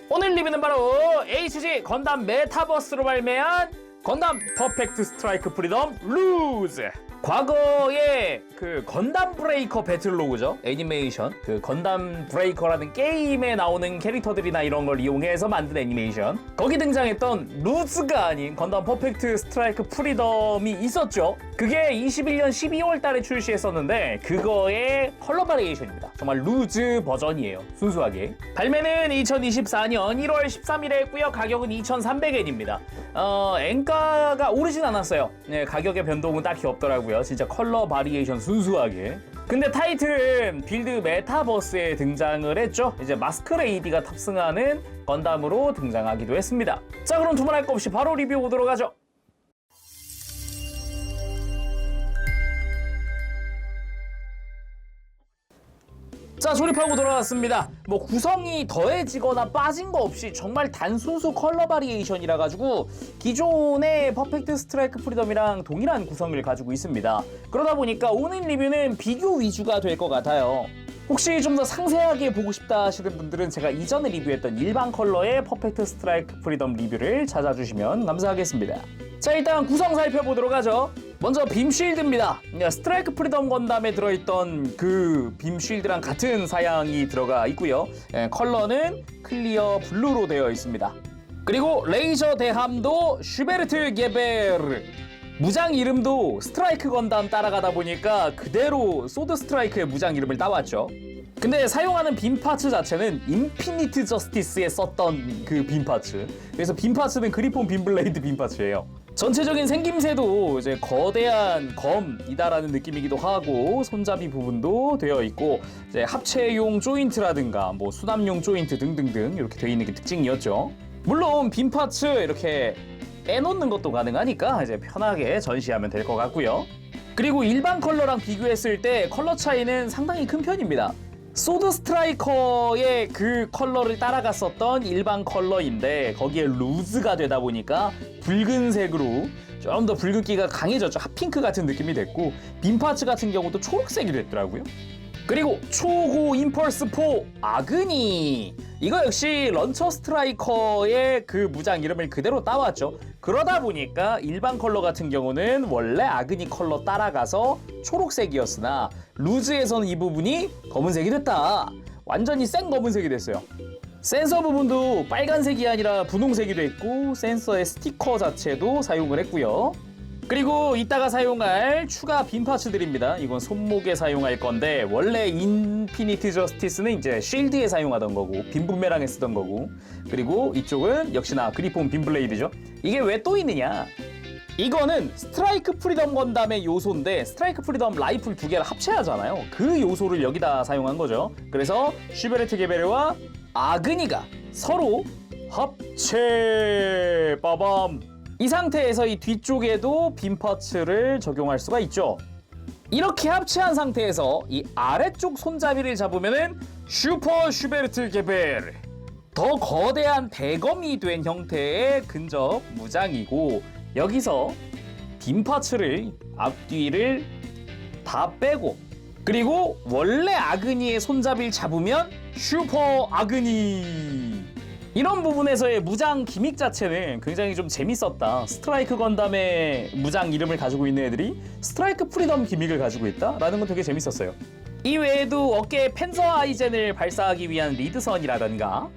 오늘 리뷰는 바로 HG 건담 메타버스로 발매한 건담 퍼펙트 스트라이크 프리덤 루즈. 과거에 그 건담 브레이커 배틀로그죠, 애니메이션. 그 건담 브레이커라는 게임에 나오는 캐릭터들이나 이런 걸 이용해서 만든 애니메이션, 거기 등장했던 루즈가 아닌 건담 퍼펙트 스트라이크 프리덤이 있었죠. 그게 21년 12월 달에 출시했었는데 그거의 컬러 바리에이션입니다. 정말 루즈 버전이에요, 순수하게. 발매는 2024년 1월 13일에 했고요. 가격은 2,300엔입니다. 엔가가 오르진 않았어요. 네, 가격의 변동은 딱히 없더라고요. 진짜 컬러 바리에이션 순수하게. 근데 타이틀은 빌드 메타버스에 등장을 했죠. 이제 마스크레이디가 탑승하는 건담으로 등장하기도 했습니다. 자, 그럼 두말할 거 없이 바로 리뷰 보도록 하죠. 자, 조립하고 돌아왔습니다. 뭐 구성이 더해지거나 빠진 거 없이 정말 단순수 컬러 바리에이션이라 가지고 기존의 퍼펙트 스트라이크 프리덤이랑 동일한 구성을 가지고 있습니다. 그러다 보니까 오늘 리뷰는 비교 위주가 될 것 같아요. 혹시 좀 더 상세하게 보고 싶다 하시는 분들은 제가 이전에 리뷰했던 일반 컬러의 퍼펙트 스트라이크 프리덤 리뷰를 찾아주시면 감사하겠습니다. 자, 일단 구성 살펴보도록 하죠. 먼저 빔쉴드입니다. 스트라이크 프리덤 건담에 들어있던 그 빔쉴드랑 같은 사양이 들어가 있고요. 컬러는 클리어 블루로 되어 있습니다. 그리고 레이저 대함도 슈베르트 게베르. 무장 이름도 스트라이크 건담 따라가다 보니까 그대로 소드 스트라이크의 무장 이름을 따왔죠. 근데 사용하는 빔 파츠 자체는 인피니트 저스티스에 썼던 그 빔 파츠. 그래서 빔 파츠는 그리폰 빔블레이드 빔 파츠예요. 전체적인 생김새도 이제 거대한 검이다라는 느낌이기도 하고, 손잡이 부분도 되어 있고, 이제 합체용 조인트라든가 뭐 수납용 조인트 등등등 이렇게 되어 있는 게 특징이었죠. 물론 빔 파츠 이렇게 빼놓는 것도 가능하니까 이제 편하게 전시하면 될 것 같고요. 그리고 일반 컬러랑 비교했을 때 컬러 차이는 상당히 큰 편입니다. 소드 스트라이커의 그 컬러를 따라갔었던 일반 컬러인데 거기에 루즈가 되다 보니까 붉은색으로 좀 더 붉은기가 강해졌죠. 핫핑크 같은 느낌이 됐고, 빔파츠 같은 경우도 초록색이 됐더라고요. 그리고 초고 임펄스 4 아그니, 이거 역시 런처 스트라이커의 그 무장 이름을 그대로 따왔죠. 그러다 보니까 일반 컬러 같은 경우는 원래 아그니 컬러 따라가서 초록색이었으나 루즈에서는 이 부분이 검은색이 됐다. 완전히 생 검은색이 됐어요. 센서 부분도 빨간색이 아니라 분홍색이 됐고, 센서의 스티커 자체도 사용을 했고요. 그리고 이따가 사용할 추가 빔 파츠들입니다. 이건 손목에 사용할 건데, 원래 인피니트 저스티스는 이제 쉴드에 사용하던 거고, 빔 분메랑에 쓰던 거고, 그리고 이쪽은 역시나 그리폰 빔 블레이드죠. 이게 왜 또 있느냐? 이거는 스트라이크 프리덤 건담의 요소인데 스트라이크 프리덤 라이플 두 개를 합체하잖아요. 그 요소를 여기다 사용한 거죠. 그래서 슈베르트 게베르와 아그니가 서로 합체! 빠밤! 이 상태에서 이 뒤쪽에도 빔 파츠를 적용할 수가 있죠. 이렇게 합체한 상태에서 이 아래쪽 손잡이를 잡으면은 슈퍼 슈베르트 게베르, 더 거대한 대검이 된 형태의 근접 무장이고, 여기서 빔 파츠를 앞뒤를 다 빼고, 그리고 원래 아그니의 손잡이를 잡으면 슈퍼 아그니. 이런 부분에서의 무장 기믹 자체는 굉장히 좀 재밌었다. 스트라이크 건담의 무장 이름을 가지고 있는 애들이 스트라이크 프리덤 기믹을 가지고 있다라는 건 되게 재밌었어요. 이 외에도 어깨에 펜서 아이젠을 발사하기 위한 리드선이라던가,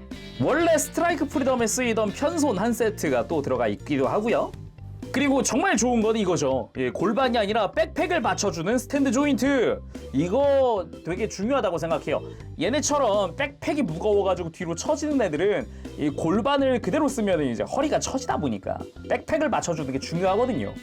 원래 스트라이크 프리덤에 쓰이던 편손 한 세트가 또 들어가 있기도 하고요. 그리고 정말 좋은 건 이거죠. 골반이 아니라 백팩을 받쳐주는 스탠드 조인트. 이거 되게 중요하다고 생각해요. 얘네처럼 백팩이 무거워가지고 뒤로 처지는 애들은 이 골반을 그대로 쓰면 이제 허리가 처지다 보니까 백팩을 받쳐주는 게 중요하거든요.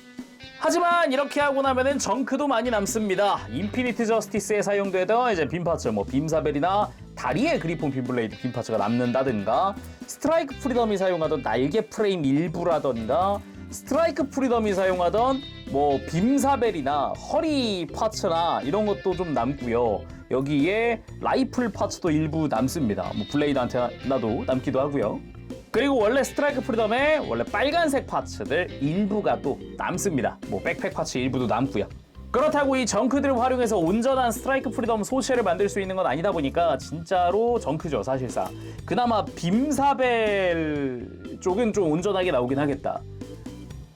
하지만 이렇게 하고 나면은 정크도 많이 남습니다. 인피니트 저스티스에 사용되던 이제 빔 파츠, 뭐 빔사벨이나 다리에 그리폰 빔블레이드 빔 파츠가 남는다든가, 스트라이크 프리덤이 사용하던 날개 프레임 일부라던가, 스트라이크 프리덤이 사용하던 뭐 빔사벨이나 허리 파츠나 이런 것도 좀 남고요. 여기에 라이플 파츠도 일부 남습니다. 뭐 블레이드 안테나도 남기도 하고요. 그리고 원래 스트라이크 프리덤에 원래 빨간색 파츠들 일부가 또 남습니다. 뭐 백팩 파츠 일부도 남고요. 그렇다고 이 정크들을 활용해서 온전한 스트라이크 프리덤 소체를 만들 수 있는 건 아니다 보니까 진짜로 정크죠, 사실상. 그나마 빔사벨 쪽은 좀 온전하게 나오긴 하겠다.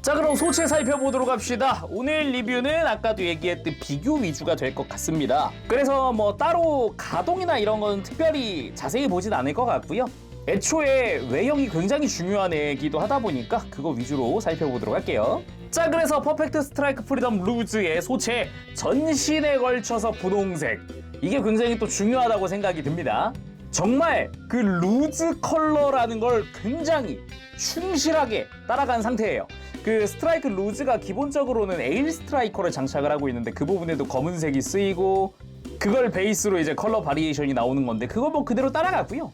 자, 그럼 소체 살펴보도록 합시다. 오늘 리뷰는 아까도 얘기했듯 비교 위주가 될 것 같습니다. 그래서 뭐 따로 가동이나 이런 건 특별히 자세히 보진 않을 것 같고요. 애초에 외형이 굉장히 중요한 애기도 하다 보니까 그거 위주로 살펴보도록 할게요. 자, 그래서 퍼펙트 스트라이크 프리덤 루즈의 소체 전신에 걸쳐서 분홍색, 이게 굉장히 또 중요하다고 생각이 듭니다. 정말 그 루즈 컬러라는 걸 굉장히 충실하게 따라간 상태예요. 그 스트라이크 루즈가 기본적으로는 에일 스트라이커를 장착을 하고 있는데 그 부분에도 검은색이 쓰이고 그걸 베이스로 이제 컬러 바리에이션이 나오는 건데 그거 뭐 그대로 따라갔고요.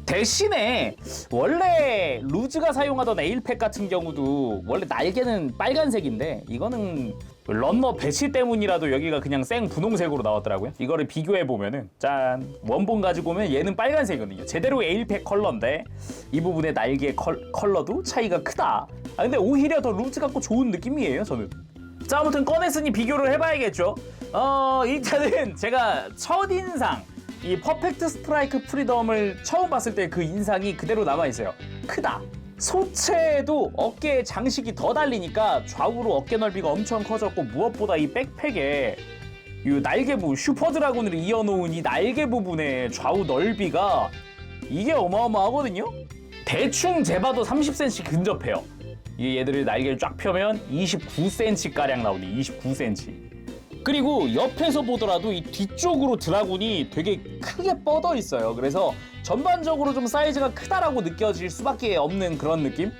대신에 원래 루즈가 사용하던 에일팩 같은 경우도 원래 날개는 빨간색인데 이거는 런너 배치 때문이라도 여기가 그냥 생 분홍색으로 나왔더라고요. 이거를 비교해보면은 짠, 원본 가지고 오면 얘는 빨간색이거든요. 제대로 에일팩 컬러인데 이 부분의 날개 컬러도 차이가 크다. 근데 오히려 더 루즈 같고 좋은 느낌이에요, 저는. 자, 아무튼 꺼냈으니 비교를 해봐야겠죠. 일단은 제가 첫인상 이 퍼펙트 스트라이크 프리덤을 처음 봤을 때 그 인상이 그대로 남아있어요. 크다. 소체도 어깨에 장식이 더 달리니까 좌우로 어깨 넓이가 엄청 커졌고 무엇보다 이 백팩에 이 날개 부분, 슈퍼 드라군을 이어놓은 이 날개 부분의 좌우 넓이가 이게 어마어마하거든요? 대충 재봐도 30cm 근접해요. 이 얘들을 날개를 쫙 펴면 29cm가량 나오네. 29cm. 그리고 옆에서 보더라도 이 뒤쪽으로 드라군이 되게 크게 뻗어 있어요. 그래서 전반적으로 좀 사이즈가 크다라고 느껴질 수밖에 없는 그런 느낌?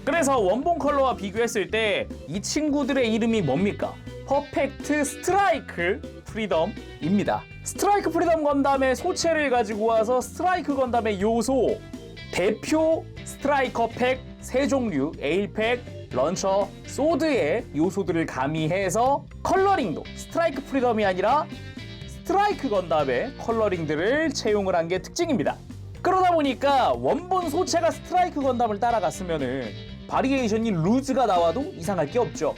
그래서 원본 컬러와 비교했을 때 이 친구들의 이름이 뭡니까? 퍼펙트 스트라이크 프리덤입니다. 스트라이크 프리덤 건담의 소체를 가지고 와서 스트라이크 건담의 요소, 대표 스트라이커 팩 3종류, 에일팩, 런처, 소드의 요소들을 가미해서 컬러링도 스트라이크 프리덤이 아니라 스트라이크 건담의 컬러링들을 채용을 한 게 특징입니다. 그러다 보니까 원본 소체가 스트라이크 건담을 따라갔으면은 바리에이션이 루즈가 나와도 이상할 게 없죠.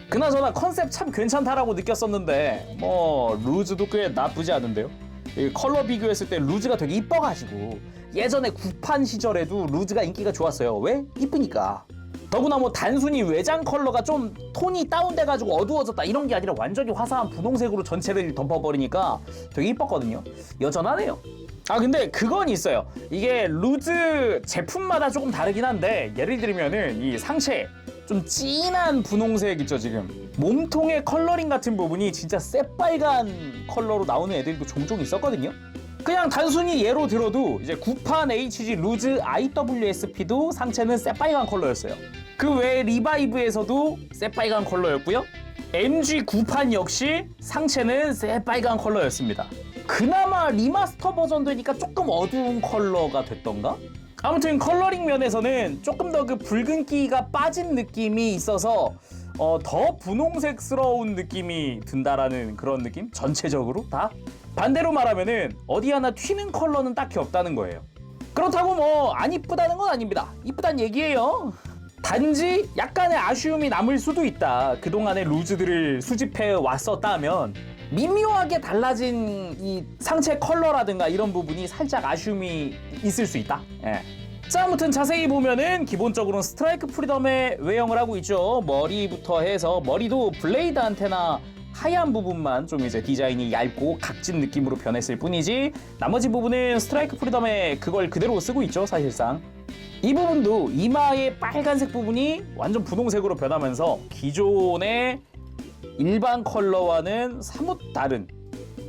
그나저나 컨셉 참 괜찮다라고 느꼈었는데 뭐 루즈도 꽤 나쁘지 않은데요. 이 컬러 비교했을 때 루즈가 되게 이뻐가지고 예전에 구판 시절에도 루즈가 인기가 좋았어요. 왜? 이쁘니까. 더구나 뭐 단순히 외장 컬러가 좀 톤이 다운돼가지고 어두워졌다 이런 게 아니라 완전히 화사한 분홍색으로 전체를 덮어버리니까 되게 이뻤거든요. 여전하네요. 근데 그건 있어요. 이게 루즈 제품마다 조금 다르긴 한데 예를 들면은 이 상체 좀 진한 분홍색 있죠 지금. 몸통의 컬러링 같은 부분이 진짜 새빨간 컬러로 나오는 애들도 종종 있었거든요. 그냥 단순히 예로 들어도 이제 구판 HG 루즈 IWSP도 상체는 새빨간 컬러였어요. 그 외에 리바이브에서도 새빨간 컬러였고요. MG 구판 역시 상체는 새빨간 컬러였습니다. 그나마 리마스터 버전 되니까 조금 어두운 컬러가 됐던가? 아무튼 컬러링 면에서는 조금 더 그 붉은기가 빠진 느낌이 있어서 더 분홍색스러운 느낌이 든다라는 그런 느낌? 전체적으로 다? 반대로 말하면은 어디 하나 튀는 컬러는 딱히 없다는 거예요. 그렇다고 뭐 안 이쁘다는 건 아닙니다. 이쁘단 얘기예요. 단지 약간의 아쉬움이 남을 수도 있다. 그동안의 루즈들을 수집해 왔었다면 미묘하게 달라진 이 상체 컬러라든가 이런 부분이 살짝 아쉬움이 있을 수 있다. 예. 자, 아무튼 자세히 보면은 기본적으로는 스트라이크 프리덤의 외형을 하고 있죠. 머리부터 해서 머리도 블레이드 안테나 하얀 부분만 좀 이제 디자인이 얇고 각진 느낌으로 변했을 뿐이지 나머지 부분은 스트라이크 프리덤의 그걸 그대로 쓰고 있죠, 사실상. 이 부분도 이마의 빨간색 부분이 완전 분홍색으로 변하면서 기존의 일반 컬러와는 사뭇 다른,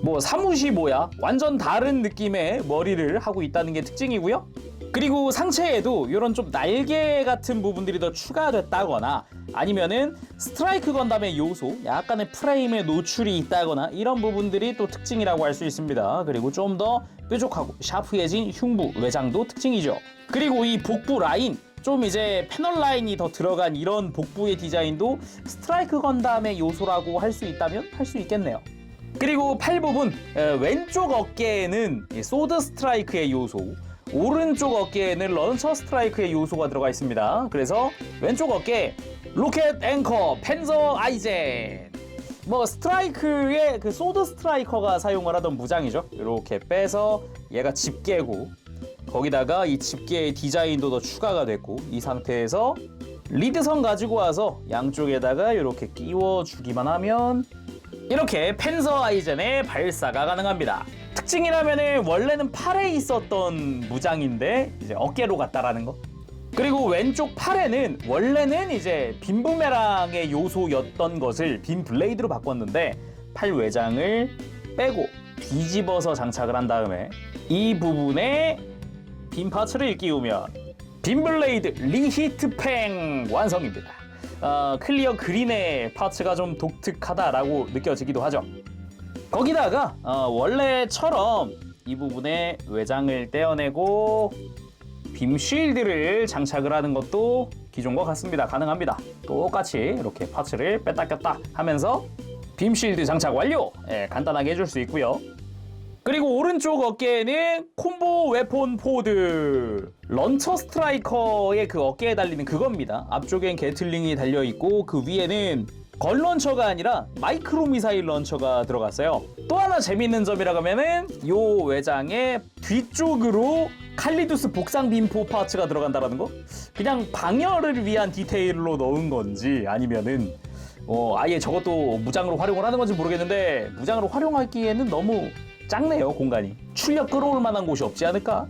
뭐 사뭇이 뭐야, 완전 다른 느낌의 머리를 하고 있다는 게 특징이고요. 그리고 상체에도 이런 좀 날개 같은 부분들이 더 추가됐다거나 아니면은 스트라이크 건담의 요소, 약간의 프레임에 노출이 있다거나 이런 부분들이 또 특징이라고 할 수 있습니다. 그리고 좀 더 뾰족하고 샤프해진 흉부, 외장도 특징이죠. 그리고 이 복부 라인, 좀 이제 패널 라인이 더 들어간 이런 복부의 디자인도 스트라이크 건담의 요소라고 할 수 있다면 할 수 있겠네요. 그리고 팔 부분, 왼쪽 어깨에는 소드 스트라이크의 요소, 오른쪽 어깨에는 런처 스트라이크의 요소가 들어가 있습니다. 그래서 왼쪽 어깨 로켓 앵커 펜서 아이젠, 뭐 스트라이크의 그 소드 스트라이커가 사용을 하던 무장이죠. 이렇게 빼서 얘가 집게고 거기다가 이 집게의 디자인도 더 추가가 됐고 이 상태에서 리드선 가지고 와서 양쪽에다가 이렇게 끼워주기만 하면 이렇게 펜서 아이젠의 발사가 가능합니다. 특징이라면은 원래는 팔에 있었던 무장인데 이제 어깨로 갔다라는 거. 그리고 왼쪽 팔에는 원래는 이제 빔 부메랑의 요소였던 것을 빔 블레이드로 바꿨는데 팔 외장을 빼고 뒤집어서 장착을 한 다음에 이 부분에 빔 파츠를 끼우면 빔 블레이드 리히트팽 완성입니다. 클리어 그린의 파츠가 좀 독특하다라고 느껴지기도 하죠. 거기다가 원래처럼 이 부분에 외장을 떼어내고 빔 쉴드를 장착을 하는 것도 기존과 같습니다. 가능합니다. 똑같이 이렇게 파츠를 뺐다 꼈다 하면서 빔 쉴드 장착 완료! 간단하게 해줄 수 있고요. 그리고 오른쪽 어깨에는 콤보 웨폰 포드 런처 스트라이커의 그 어깨에 달리는 그겁니다. 앞쪽엔 게틀링이 달려있고 그 위에는 건 런처가 아니라 마이크로 미사일 런처가 들어갔어요. 또 하나 재밌는 점이라고 하면은 요 외장의 뒤쪽으로 칼리두스 복상 빔포 파츠가 들어간다라는 거? 그냥 방열을 위한 디테일로 넣은 건지 아니면은 아예 저것도 무장으로 활용을 하는 건지 모르겠는데 무장으로 활용하기에는 너무 작네요, 공간이. 출력 끌어올 만한 곳이 없지 않을까?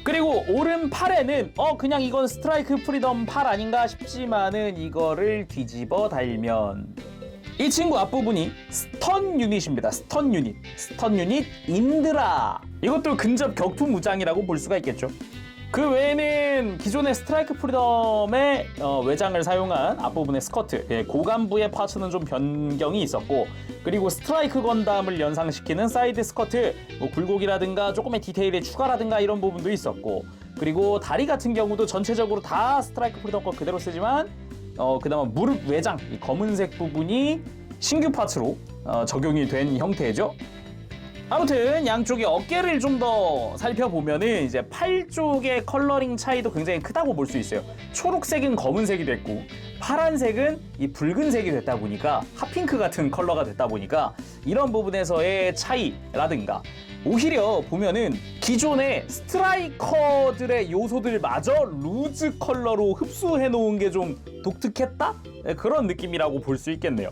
그리고 오른팔에는 그냥 이건 스트라이크 프리덤 팔 아닌가 싶지만은 이거를 뒤집어 달면 이 친구 앞부분이 스턴 유닛입니다. 스턴 유닛 인드라. 이것도 근접 격투 무장이라고 볼 수가 있겠죠. 그 외에는 기존의 스트라이크 프리덤의 외장을 사용한 앞부분의 스커트, 고관부의 파츠는 좀 변경이 있었고, 그리고 스트라이크 건담을 연상시키는 사이드 스커트, 뭐 굴곡이라든가 조금의 디테일의 추가라든가 이런 부분도 있었고, 그리고 다리 같은 경우도 전체적으로 다 스트라이크 프리덤 거 그대로 쓰지만 그나마 무릎 외장, 이 검은색 부분이 신규 파츠로 적용이 된 형태죠. 아무튼 양쪽의 어깨를 좀 더 살펴보면은 이제 팔 쪽의 컬러링 차이도 굉장히 크다고 볼 수 있어요. 초록색은 검은색이 됐고 파란색은 이 붉은색이 됐다 보니까 핫핑크 같은 컬러가 됐다 보니까 이런 부분에서의 차이라든가 오히려 보면은 기존의 스트라이커들의 요소들마저 루즈 컬러로 흡수해 놓은 게 좀 독특했다? 그런 느낌이라고 볼 수 있겠네요.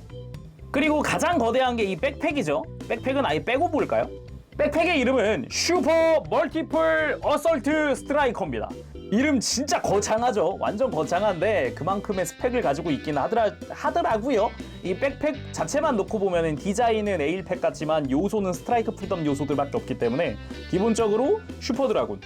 그리고 가장 거대한 게 이 백팩이죠. 백팩은 아예 빼고 볼까요? 백팩의 이름은 슈퍼 멀티플 어설트 스트라이커입니다. 이름 진짜 거창하죠. 완전 거창한데 그만큼의 스펙을 가지고 있긴 하더라고요. 이 백팩 자체만 놓고 보면 디자인은 에일팩 같지만 요소는 스트라이크 프리덤 요소들밖에 없기 때문에 기본적으로 슈퍼드라군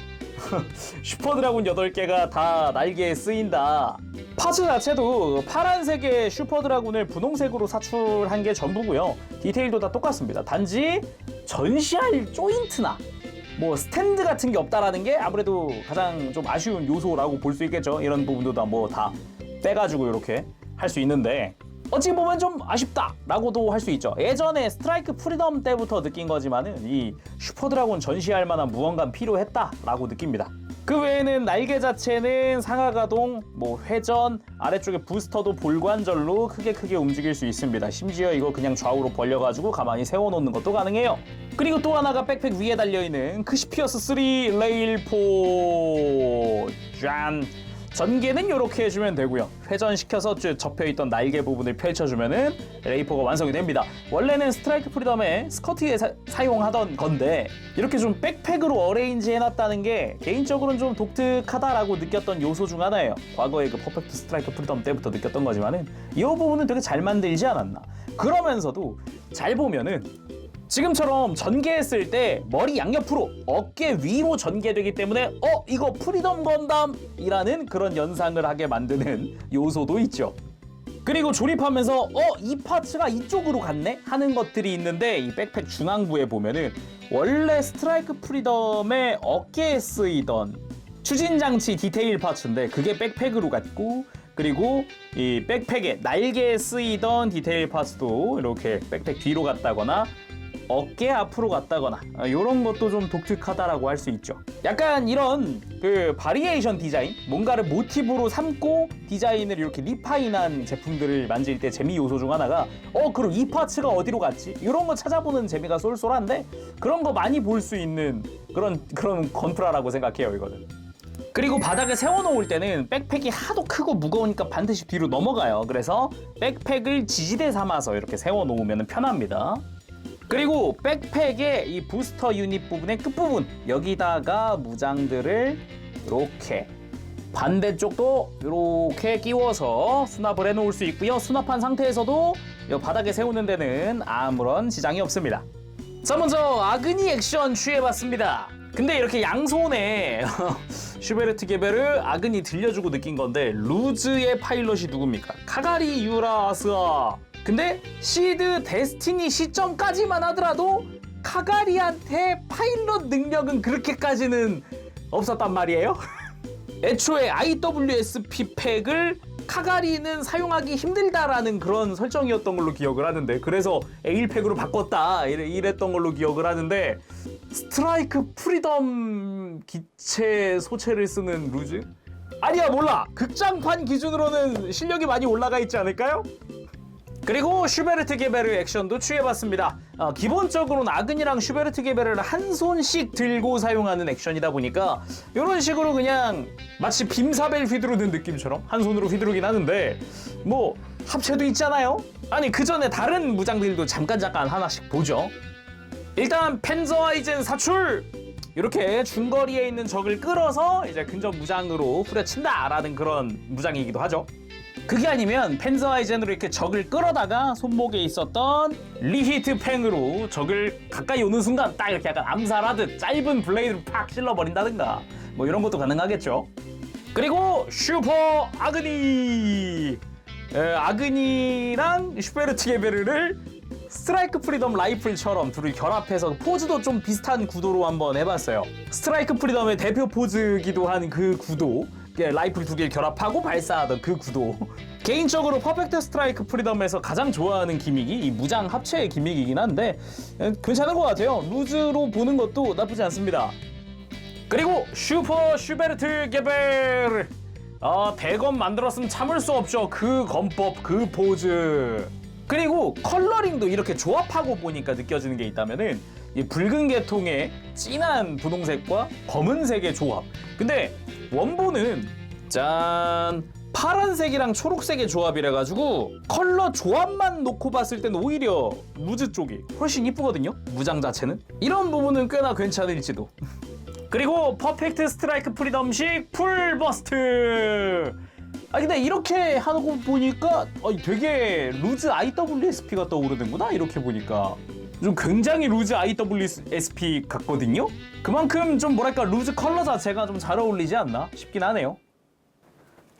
슈퍼드라군 8개가 다 날개에 쓰인다. 파츠 자체도 파란색의 슈퍼드라군을 분홍색으로 사출한 게 전부고요. 디테일도 다 똑같습니다. 단지 전시할 조인트나 뭐 스탠드 같은 게 없다라는 게 아무래도 가장 좀 아쉬운 요소라고 볼 수 있겠죠. 이런 부분도 뭐 다 빼가지고 이렇게 할 수 있는데 어찌 보면 좀 아쉽다라고도 할 수 있죠. 예전에 스트라이크 프리덤 때부터 느낀 거지만은 이 슈퍼드라곤 전시할 만한 무언가 필요했다라고 느낍니다. 그 외에는 날개 자체는 상하가동, 뭐 회전, 아래쪽에 부스터도 볼관절로 크게 움직일 수 있습니다. 심지어 이거 그냥 좌우로 벌려가지고 가만히 세워놓는 것도 가능해요. 그리고 또 하나가 백팩 위에 달려있는 크시피어스 3 레일포 짠! 전개는 이렇게 해주면 되고요. 회전시켜서 접혀있던 날개 부분을 펼쳐주면은 레이포가 완성이 됩니다. 원래는 스트라이크 프리덤의 스커트에 사용하던 건데 이렇게 좀 백팩으로 어레인지 해놨다는 게 개인적으로는 좀 독특하다라고 느꼈던 요소 중 하나예요. 과거에 그 퍼펙트 스트라이크 프리덤 때부터 느꼈던 거지만은 이 부분은 되게 잘 만들지 않았나. 그러면서도 잘 보면은 지금처럼 전개했을 때 머리 양옆으로 어깨 위로 전개되기 때문에 이거 프리덤 건담이라는 그런 연상을 하게 만드는 요소도 있죠. 그리고 조립하면서 이 파츠가 이쪽으로 갔네 하는 것들이 있는데 이 백팩 중앙부에 보면은 원래 스트라이크 프리덤의 어깨에 쓰이던 추진장치 디테일 파츠인데 그게 백팩으로 갔고, 그리고 이 백팩에 날개에 쓰이던 디테일 파츠도 이렇게 백팩 뒤로 갔다거나 어깨 앞으로 갔다거나 이런 것도 좀 독특하다라고 할 수 있죠. 약간 이런 그 바리에이션 디자인, 뭔가를 모티브로 삼고 디자인을 이렇게 리파인한 제품들을 만질 때 재미 요소 중 하나가 그럼 이 파츠가 어디로 갔지? 이런 거 찾아보는 재미가 쏠쏠한데 그런 거 많이 볼 수 있는 그런 건프라라고 생각해요, 이거는. 그리고 바닥에 세워놓을 때는 백팩이 하도 크고 무거우니까 반드시 뒤로 넘어가요. 그래서 백팩을 지지대 삼아서 이렇게 세워놓으면 편합니다. 그리고 백팩의 이 부스터 유닛 부분의 끝부분, 여기다가 무장들을 이렇게 반대쪽도 이렇게 끼워서 수납을 해놓을 수 있고요. 수납한 상태에서도 이 바닥에 세우는 데는 아무런 지장이 없습니다. 자, 먼저 아그니 액션 취해봤습니다. 근데 이렇게 양손에 슈베르트 게베르 아그니 들려주고 느낀 건데, 루즈의 파일럿이 누굽니까? 카가리 유라스아. 근데 시드 데스티니 시점까지만 하더라도 카가리한테 파일럿 능력은 그렇게까지는 없었단 말이에요. 애초에 IWSP 팩을 카가리는 사용하기 힘들다라는 그런 설정이었던 걸로 기억을 하는데, 그래서 A1팩으로 바꿨다 이랬던 걸로 기억을 하는데, 스트라이크 프리덤 기체 소체를 쓰는 루즈? 아니야, 몰라. 극장판 기준으로는 실력이 많이 올라가 있지 않을까요? 그리고 슈베르트 게베르 액션도 취해봤습니다. 기본적으로는 아근이랑 슈베르트 게베르를 한 손씩 들고 사용하는 액션이다 보니까 이런 식으로 그냥 마치 빔사벨 휘두르는 느낌처럼 한 손으로 휘두르긴 하는데, 뭐 합체도 있잖아요. 아니, 그 전에 다른 무장들도 잠깐 하나씩 보죠. 일단 펜저아이젠 사출! 이렇게 중거리에 있는 적을 끌어서 이제 근접 무장으로 후려친다라는 그런 무장이기도 하죠. 그게 아니면 펜저아이젠으로 이렇게 적을 끌어다가 손목에 있었던 리히트 팽으로 적을 가까이 오는 순간 딱 이렇게 약간 암살하듯 짧은 블레이드를 팍 찔러버린다든가 뭐 이런 것도 가능하겠죠. 그리고 슈퍼 아그니! 아그니랑 슈베르트 게베르를 스트라이크 프리덤 라이플처럼 둘을 결합해서 포즈도 좀 비슷한 구도로 한번 해봤어요. 스트라이크 프리덤의 대표 포즈기도 한 그 구도, 라이플 두 개를 결합하고 발사하던 그 구도. 개인적으로 퍼펙트 스트라이크 프리덤에서 가장 좋아하는 기믹이 이 무장 합체의 기믹이긴 한데 괜찮은 것 같아요. 루즈로 보는 것도 나쁘지 않습니다. 그리고 슈퍼 슈베르트 게베르! 대검 만들었으면 참을 수 없죠. 그 검법, 그 포즈. 그리고 컬러링도 이렇게 조합하고 보니까 느껴지는 게 있다면은 이 붉은 계통의 진한 분홍색과 검은색의 조합. 근데 원본은 짠! 파란색이랑 초록색의 조합이라 가지고 컬러 조합만 놓고 봤을 땐 오히려 루즈 쪽이 훨씬 이쁘거든요, 무장 자체는. 이런 부분은 꽤나 괜찮을지도. 그리고 퍼펙트 스트라이크 프리덤식 풀버스트! 근데 이렇게 하고 보니까 되게 루즈 IWSP가 떠오르는구나, 이렇게 보니까. 좀 굉장히 루즈 IWSP 같거든요? 그만큼 좀 뭐랄까 루즈 컬러 자체가 좀 잘 어울리지 않나 싶긴 하네요.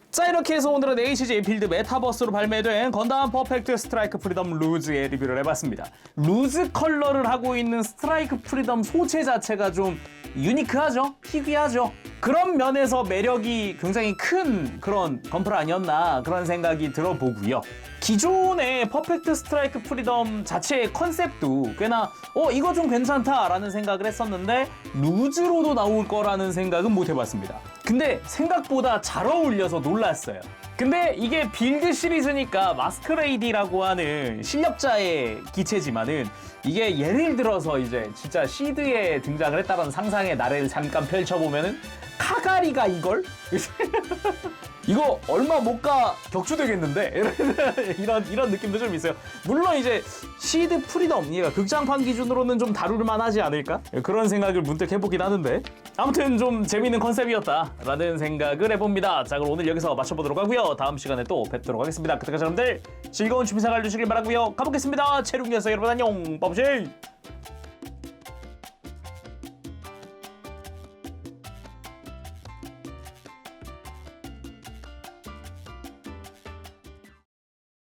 자, 이렇게 해서 오늘은 HJ 필드 메타버스로 발매된 건담 퍼펙트 스트라이크 프리덤 루즈의 리뷰를 해봤습니다. 루즈 컬러를 하고 있는 스트라이크 프리덤 소체 자체가 좀 유니크하죠? 희귀하죠? 그런 면에서 매력이 굉장히 큰 그런 건프라 아니었나 그런 생각이 들어보고요. 기존의 퍼펙트 스트라이크 프리덤 자체의 컨셉도 꽤나 이거 좀 괜찮다라는 생각을 했었는데 루즈로도 나올 거라는 생각은 못 해봤습니다. 근데 생각보다 잘 어울려서 놀랐어요. 근데 이게 빌드 시리즈니까 마스크레이디라고 하는 실력자의 기체지만은 이게 예를 들어서 이제 진짜 시드에 등장을 했다는 상상의 나래를 잠깐 펼쳐보면은 카가리가 이걸? 이거 얼마 못 가 격추되겠는데? 이런 느낌도 좀 있어요. 물론 이제 시드 프리덤, 얘가 극장판 기준으로는 좀 다룰만 하지 않을까? 그런 생각을 문득 해보긴 하는데, 아무튼 좀 재밌는 컨셉이었다라는 생각을 해봅니다. 자, 그럼 오늘 여기서 마쳐보도록 하고요. 다음 시간에 또 뵙도록 하겠습니다. 그때까지 여러분들 즐거운 취미생활 되시길 바라고요. 가보겠습니다. 체육이었어요. 여러분 안녕. 빠브실.